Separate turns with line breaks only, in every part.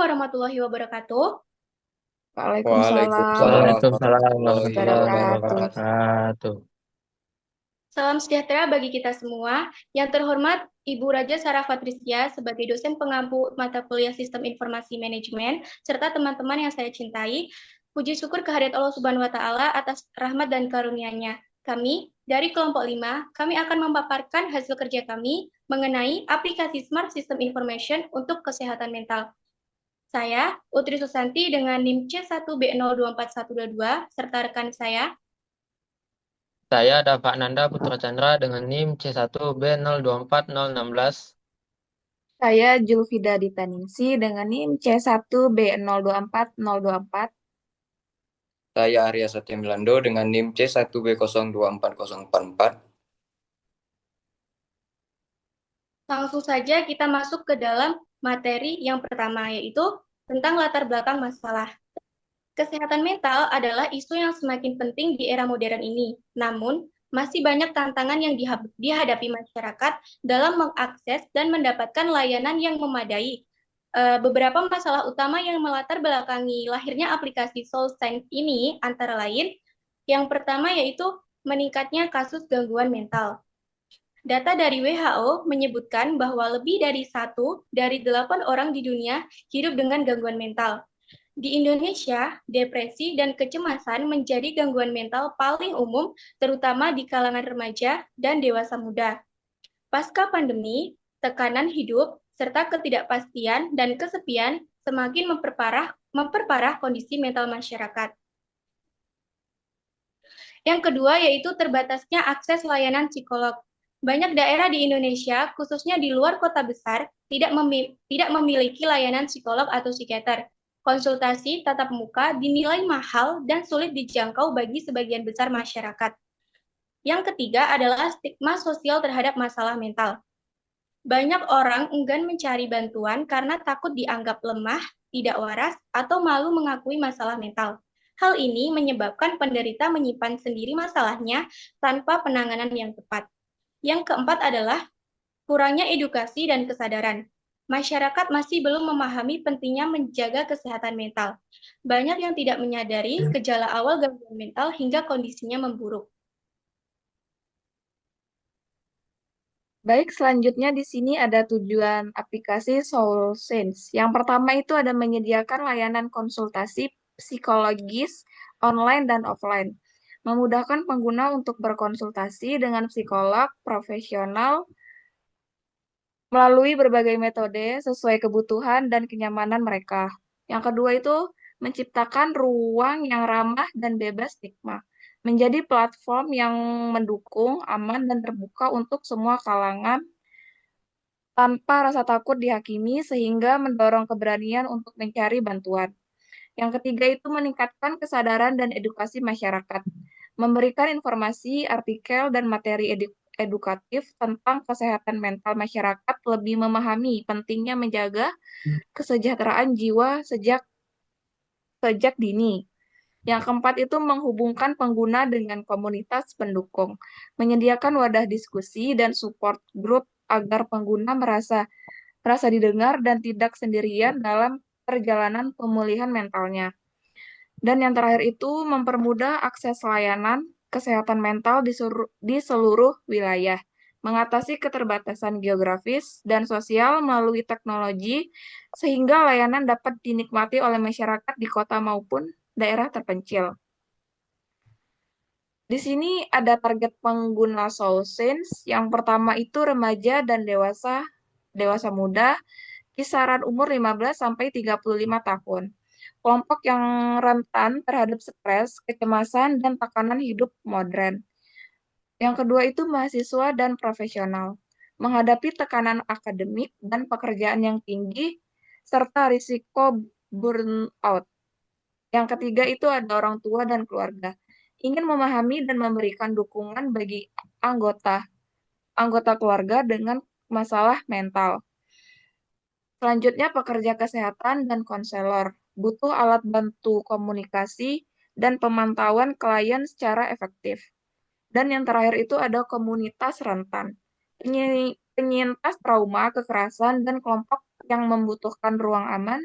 warahmatullahi wabarakatuh.
Waalaikumsalam
Waalaikumsalam
warahmatullahi
warahmatullahi
Wabarakatuh.
wabarakatuh.
wabarakatuh.
Salam sejahtera bagi kita semua. Yang terhormat Ibu Raja Sarah Patrisya sebagai dosen pengampu mata kuliah Sistem Informasi Manajemen, serta teman-teman yang saya cintai. Puji syukur kehadirat Allah Subhanahu wa Ta'ala atas rahmat dan karunia-Nya. Kami dari kelompok 5, kami akan memaparkan hasil kerja kami mengenai aplikasi Smart System Information untuk kesehatan mental. Saya, Utri Susanti dengan NIM C1B024122, serta rekan saya,
Saya Dava Nanda Putra Chandra dengan NIM C1B024016.
Saya Julfida Ditaningsi dengan NIM C1B024024.
Saya Arya Satya Milando dengan NIM C1B024044.
langsung saja kita masuk ke dalam materi yang pertama, yaitu tentang latar belakang masalah. Kesehatan mental adalah isu yang semakin penting di era modern ini. Namun, masih banyak tantangan yang dihadapi masyarakat dalam mengakses dan mendapatkan layanan yang memadai. Beberapa masalah utama yang melatar belakangi lahirnya aplikasi SoulSense ini antara lain, yang pertama yaitu meningkatnya kasus gangguan mental. Data dari WHO menyebutkan bahwa lebih dari 1 dari 8 orang di dunia hidup dengan gangguan mental. Di Indonesia, depresi dan kecemasan menjadi gangguan mental paling umum, terutama di kalangan remaja dan dewasa muda. Pasca pandemi, tekanan hidup, serta ketidakpastian dan kesepian semakin memperparah kondisi mental masyarakat. Yang kedua yaitu terbatasnya akses layanan psikolog. Banyak daerah di Indonesia, khususnya di luar kota besar, tidak memiliki layanan psikolog atau psikiater. Konsultasi tatap muka dinilai mahal dan sulit dijangkau bagi sebagian besar masyarakat. Yang ketiga adalah stigma sosial terhadap masalah mental. Banyak orang enggan mencari bantuan karena takut dianggap lemah, tidak waras, atau malu mengakui masalah mental. Hal ini menyebabkan penderita menyimpan sendiri masalahnya tanpa penanganan yang tepat. Yang keempat adalah kurangnya edukasi dan kesadaran. Masyarakat masih belum memahami pentingnya menjaga kesehatan mental. Banyak yang tidak menyadari gejala awal gangguan mental hingga kondisinya memburuk.
Baik, selanjutnya di sini ada tujuan aplikasi SoulSense. Yang pertama itu ada menyediakan layanan konsultasi psikologis online dan offline. Memudahkan pengguna untuk berkonsultasi dengan psikolog profesional melalui berbagai metode sesuai kebutuhan dan kenyamanan mereka. Yang kedua itu menciptakan ruang yang ramah dan bebas stigma, menjadi platform yang mendukung, aman, dan terbuka untuk semua kalangan tanpa rasa takut dihakimi sehingga mendorong keberanian untuk mencari bantuan. Yang ketiga itu meningkatkan kesadaran dan edukasi masyarakat, memberikan informasi, artikel, dan materi edukatif tentang kesehatan mental masyarakat lebih memahami pentingnya menjaga kesejahteraan jiwa sejak dini. Yang keempat itu menghubungkan pengguna dengan komunitas pendukung, menyediakan wadah diskusi dan support group agar pengguna merasa didengar dan tidak sendirian dalam perjalanan pemulihan mentalnya. Dan yang terakhir itu mempermudah akses layanan kesehatan mental di seluruh wilayah, mengatasi keterbatasan geografis dan sosial melalui teknologi, sehingga layanan dapat dinikmati oleh masyarakat di kota maupun daerah terpencil. Di sini ada target pengguna SoulSense. Yang pertama itu remaja dan dewasa muda, kisaran umur 15 sampai 35 tahun. Kelompok yang rentan terhadap stres, kecemasan, dan tekanan hidup modern. Yang kedua itu mahasiswa dan profesional, menghadapi tekanan akademik dan pekerjaan yang tinggi, serta risiko burnout. Yang ketiga itu ada orang tua dan keluarga, ingin memahami dan memberikan dukungan bagi anggota anggota keluarga dengan masalah mental. Selanjutnya pekerja kesehatan dan konselor, butuh alat bantu komunikasi dan pemantauan klien secara efektif. Dan yang terakhir itu ada komunitas rentan, penyintas trauma, kekerasan, dan kelompok yang membutuhkan ruang aman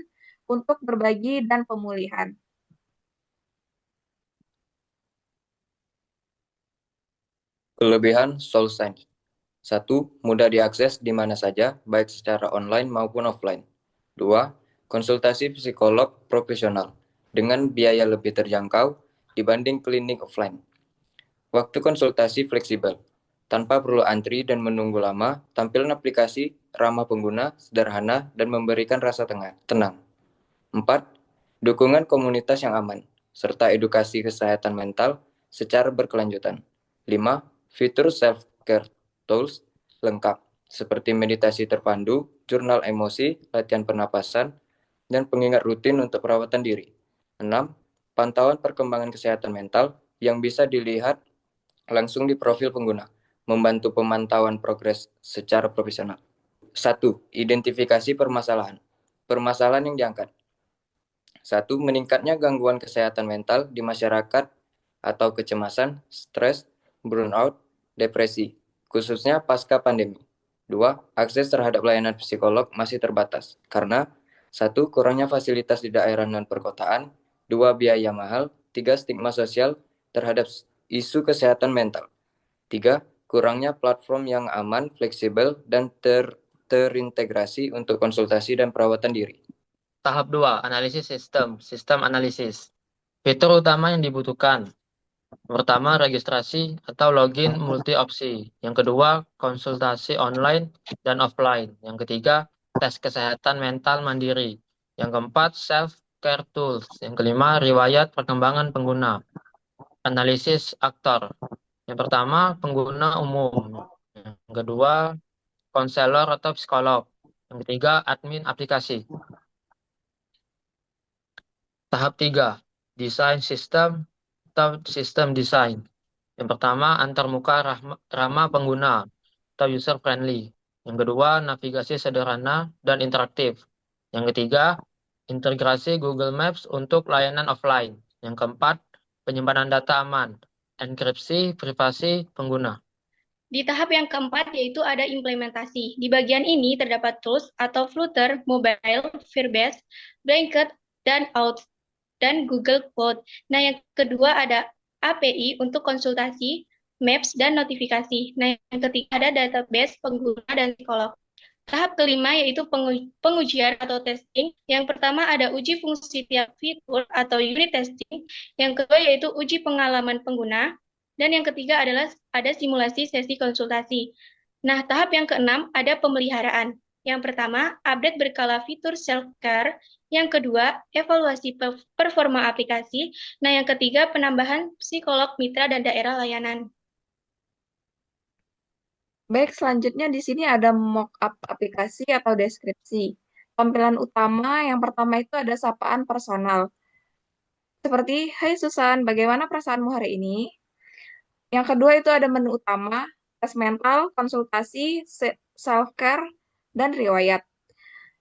untuk berbagi dan pemulihan.
Kelebihan SoulSign. 1. Mudah diakses di mana saja, baik secara online maupun offline. 2. Konsultasi psikolog profesional dengan biaya lebih terjangkau dibanding klinik offline. Waktu konsultasi fleksibel, tanpa perlu antri dan menunggu lama. Tampilan aplikasi ramah pengguna, sederhana, dan memberikan rasa tenang. 4. Dukungan komunitas yang aman, serta edukasi kesehatan mental secara berkelanjutan. 5. Fitur self-care tools lengkap, seperti meditasi terpandu, jurnal emosi, latihan pernapasan, dan pengingat rutin untuk perawatan diri. 6. Pantauan perkembangan kesehatan mental yang bisa dilihat langsung di profil pengguna, membantu pemantauan progres secara profesional. 1. Identifikasi permasalahan. Permasalahan yang diangkat. 1. Meningkatnya gangguan kesehatan mental di masyarakat atau kecemasan, stres, burnout, depresi, khususnya pasca pandemi. 2. Akses terhadap layanan psikolog masih terbatas karena 1. Kurangnya fasilitas di daerah non-perkotaan, 2. Biaya mahal, 3. Stigma sosial terhadap isu kesehatan mental, 3. Kurangnya platform yang aman, fleksibel, dan terintegrasi untuk konsultasi dan perawatan diri.
Tahap 2, analisis sistem analisis. Fitur utama yang dibutuhkan. Pertama, registrasi atau login multi-opsi. Yang kedua, konsultasi online dan offline. Yang ketiga, tes kesehatan mental mandiri. Yang keempat, self-care tools. Yang kelima, riwayat perkembangan pengguna. Analisis aktor. Yang pertama, pengguna umum. Yang kedua, konselor atau psikolog. Yang ketiga, admin aplikasi. Tahap 3, desain sistem atau sistem desain. Yang pertama, antarmuka ramah pengguna atau user friendly. Yang kedua, navigasi sederhana dan interaktif. Yang ketiga, integrasi Google Maps untuk layanan offline. Yang keempat, penyimpanan data aman, enkripsi privasi pengguna.
Di tahap yang keempat yaitu ada implementasi. Di bagian ini terdapat tools atau Flutter, Mobile, Firebase, Blanket, dan Google Cloud. Nah, yang kedua ada API untuk konsultasi, Maps, dan notifikasi. Nah, yang ketiga ada database pengguna dan psikolog. Tahap kelima yaitu pengujian atau testing. Yang pertama ada uji fungsi tiap fitur atau unit testing. Yang kedua yaitu uji pengalaman pengguna. Dan yang ketiga adalah ada simulasi sesi konsultasi. Nah, tahap yang keenam ada pemeliharaan. Yang pertama, update berkala fitur self-care. Yang kedua, evaluasi performa aplikasi. Nah, yang ketiga, penambahan psikolog mitra dan daerah layanan.
Baik, selanjutnya di sini ada mock-up aplikasi atau deskripsi. Tampilan utama yang pertama itu ada sapaan personal. Seperti, "Hai Susan, bagaimana perasaanmu hari ini?" Yang kedua itu ada menu utama, tes mental, konsultasi, self-care, dan riwayat.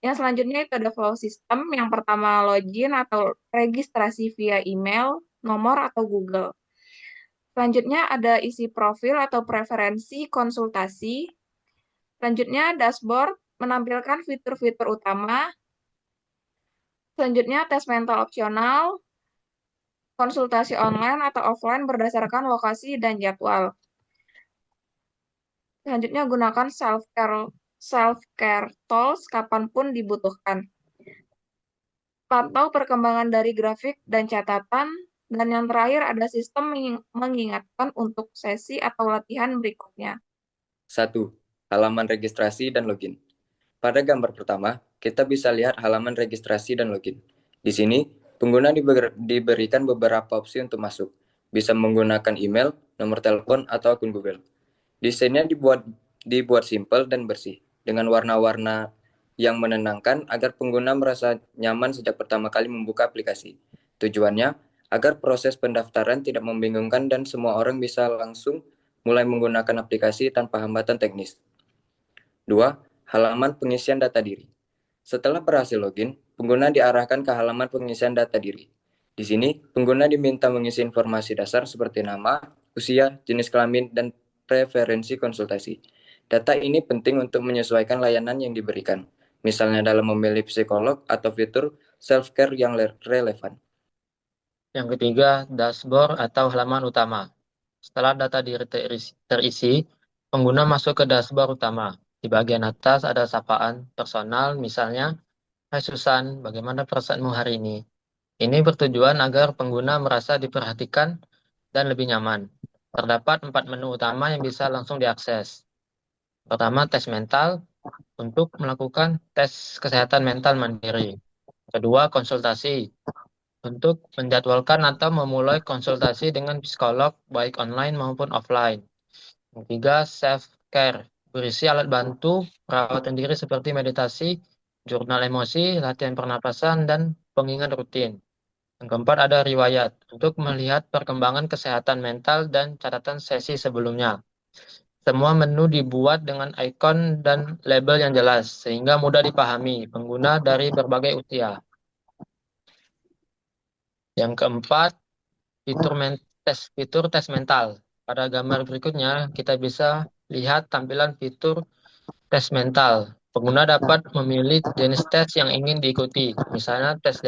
Yang selanjutnya itu ada flow system. Yang pertama login atau registrasi via email, nomor, atau Google. Selanjutnya ada isi profil atau preferensi konsultasi. Selanjutnya dashboard menampilkan fitur-fitur utama. Selanjutnya tes mental opsional, konsultasi online atau offline berdasarkan lokasi dan jadwal. Selanjutnya gunakan self-care tools kapanpun dibutuhkan. Pantau perkembangan dari grafik dan catatan. Dan yang terakhir ada sistem mengingatkan untuk sesi atau latihan berikutnya.
1. Halaman registrasi dan login. Pada gambar pertama, kita bisa lihat halaman registrasi dan login. Di sini, pengguna diberikan beberapa opsi untuk masuk. Bisa menggunakan email, nomor telepon, atau akun Google. Desainnya dibuat simpel dan bersih, dengan warna-warna yang menenangkan agar pengguna merasa nyaman sejak pertama kali membuka aplikasi. Tujuannya, agar proses pendaftaran tidak membingungkan dan semua orang bisa langsung mulai menggunakan aplikasi tanpa hambatan teknis. 2. Halaman pengisian data diri. Setelah berhasil login, pengguna diarahkan ke halaman pengisian data diri. Di sini, pengguna diminta mengisi informasi dasar seperti nama, usia, jenis kelamin, dan preferensi konsultasi. Data ini penting untuk menyesuaikan layanan yang diberikan, misalnya dalam memilih psikolog atau fitur self-care yang relevan.
Yang ketiga, dashboard atau halaman utama. Setelah data diri terisi, pengguna masuk ke dashboard utama. Di bagian atas ada sapaan personal, misalnya, "Hai Susan, bagaimana perasaanmu hari ini?" Ini bertujuan agar pengguna merasa diperhatikan dan lebih nyaman. Terdapat 4 menu utama yang bisa langsung diakses. Pertama, tes mental untuk melakukan tes kesehatan mental mandiri. Kedua, konsultasi untuk menjadwalkan atau memulai konsultasi dengan psikolog baik online maupun offline. Yang ketiga, self-care berisi alat bantu perawatan diri seperti meditasi, jurnal emosi, latihan pernapasan, dan pengingat rutin. Yang keempat ada riwayat untuk melihat perkembangan kesehatan mental dan catatan sesi sebelumnya. Semua menu dibuat dengan ikon dan label yang jelas sehingga mudah dipahami pengguna dari berbagai usia. Yang keempat, fitur tes mental. Pada gambar berikutnya, kita bisa lihat tampilan fitur tes mental. Pengguna dapat memilih jenis tes yang ingin diikuti, misalnya tes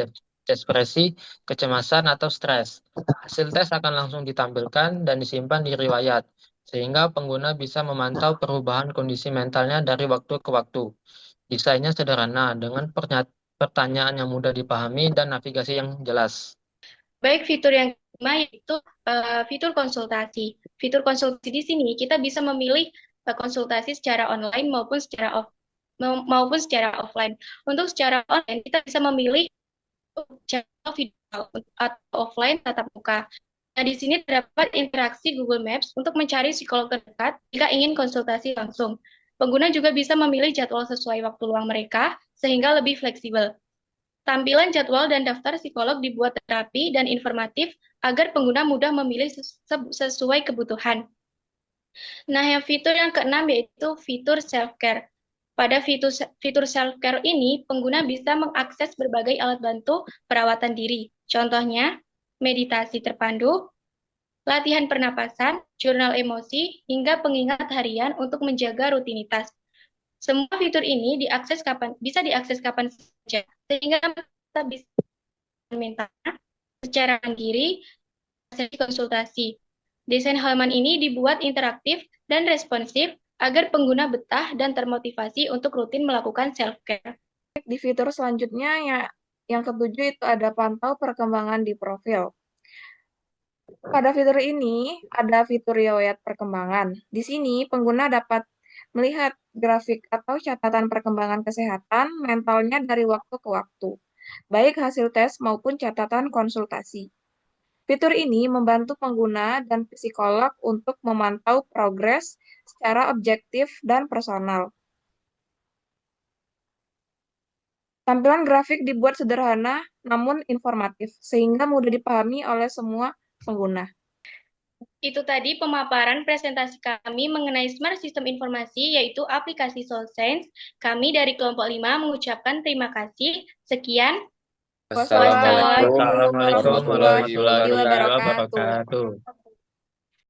depresi, kecemasan, atau stres. Hasil tes akan langsung ditampilkan dan disimpan di riwayat, sehingga pengguna bisa memantau perubahan kondisi mentalnya dari waktu ke waktu. Desainnya sederhana, dengan pertanyaan yang mudah dipahami dan navigasi yang jelas.
Baik, fitur yang kelima yaitu fitur konsultasi. Fitur konsultasi di sini kita bisa memilih konsultasi secara online maupun secara offline. Untuk secara online kita bisa memilih channel video atau offline tatap muka. Nah, di sini terdapat interaksi Google Maps untuk mencari psikolog terdekat jika ingin konsultasi langsung. Pengguna juga bisa memilih jadwal sesuai waktu luang mereka sehingga lebih fleksibel. Tampilan jadwal dan daftar psikolog dibuat rapi dan informatif agar pengguna mudah memilih sesuai kebutuhan. Nah, fitur yang keenam yaitu fitur self-care. Pada fitur self-care ini, pengguna bisa mengakses berbagai alat bantu perawatan diri. Contohnya, meditasi terpandu, latihan pernapasan, jurnal emosi, hingga pengingat harian untuk menjaga rutinitas. Semua fitur ini bisa diakses kapan saja, sehingga kita bisa mentalnya secara mandiri sesi konsultasi. Desain halaman ini dibuat interaktif dan responsif agar pengguna betah dan termotivasi untuk rutin melakukan self-care.
Di fitur selanjutnya yang ketujuh itu ada pantau perkembangan di profil. Pada fitur ini ada fitur riwayat perkembangan. Di sini pengguna dapat melihat grafik atau catatan perkembangan kesehatan mentalnya dari waktu ke waktu, baik hasil tes maupun catatan konsultasi. Fitur ini membantu pengguna dan psikolog untuk memantau progres secara objektif dan personal. Tampilan grafik dibuat sederhana namun informatif, sehingga mudah dipahami oleh semua pengguna.
Itu tadi pemaparan presentasi kami mengenai Smart Sistem Informasi, yaitu aplikasi SoulSense. Kami dari kelompok 5 mengucapkan terima kasih. Sekian.
Wassalamualaikum
Assalamualaikum
warahmatullahi
warahmatullahi
wabarakatuh.
wabarakatuh.